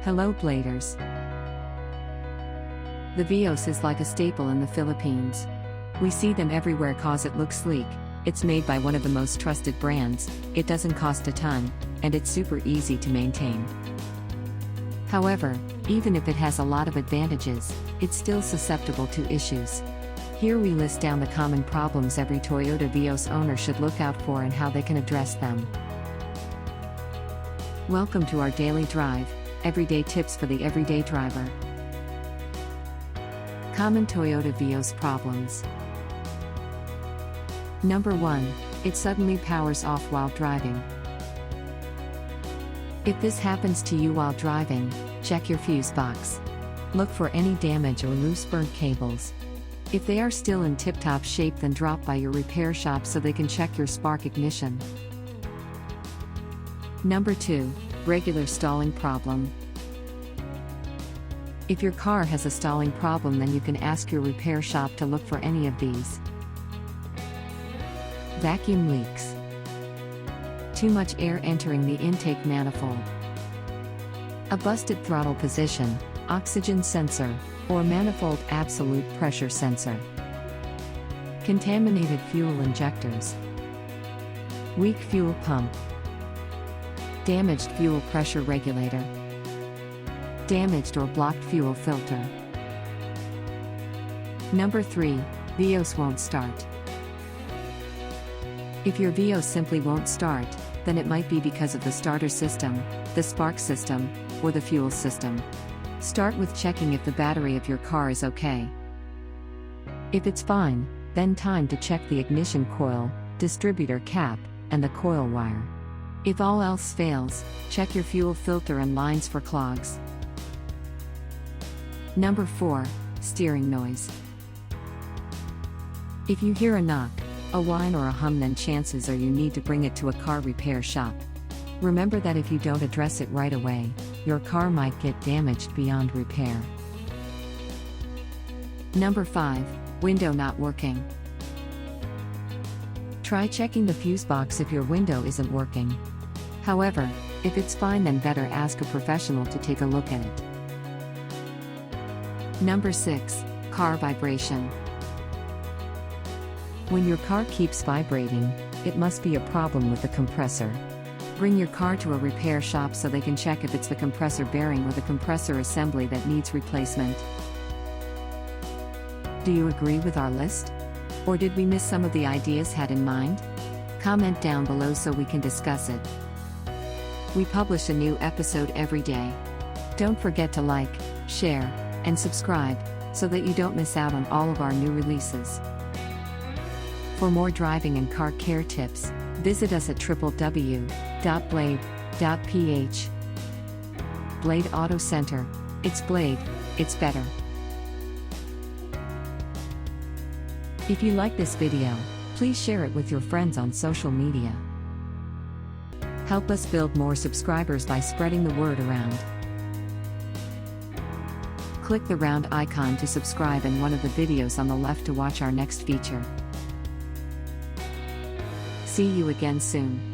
Hello Bladers. The Vios is like a staple in the Philippines. We see them everywhere cause it looks sleek, it's made by one of the most trusted brands, it doesn't cost a ton, and it's super easy to maintain. However, even if it has a lot of advantages, it's still susceptible to issues. Here we list down the common problems every Toyota Vios owner should look out for and how they can address them. Welcome to our daily drive, everyday tips for the everyday driver. Common Toyota Vios problems. Number 1. It suddenly powers off while driving. If this happens to you while driving, check your fuse box. Look for any damage or loose burnt cables. If they are still in tip-top shape, then drop by your repair shop so they can check your spark ignition. Number 2. Regular stalling problem. If your car has a stalling problem, then you can ask your repair shop to look for any of these. Vacuum leaks. Too much air entering the intake manifold. A busted throttle position, oxygen sensor, or manifold absolute pressure sensor. Contaminated fuel injectors. Weak fuel pump. Damaged fuel pressure regulator. Damaged or blocked fuel filter. Number 3. Vios won't start. If your Vios simply won't start, then it might be because of the starter system, the spark system, or the fuel system. Start with checking if the battery of your car is okay. If it's fine, then time to check the ignition coil, distributor cap, and the coil wire. If all else fails, check your fuel filter and lines for clogs. Number 4. Steering noise. If you hear a knock, a whine or a hum, then chances are you need to bring it to a car repair shop. Remember that if you don't address it right away, your car might get damaged beyond repair. Number 5. Window not working. Try checking the fuse box if your window isn't working. However, if it's fine, then better ask a professional to take a look at it. Number 6. Car vibration. When your car keeps vibrating, it must be a problem with the compressor. Bring your car to a repair shop so they can check if it's the compressor bearing or the compressor assembly that needs replacement. Do you agree with our list? Or did we miss some of the ideas had in mind? Comment down below so we can discuss it. We publish a new episode every day. Don't forget to like, share, and subscribe, so that you don't miss out on all of our new releases. For more driving and car care tips, visit us at www.blade.ph. Blade Auto Center. It's Blade, it's better. If you like this video, please share it with your friends on social media. Help us build more subscribers by spreading the word around. Click the round icon to subscribe and one of the videos on the left to watch our next feature. See you again soon.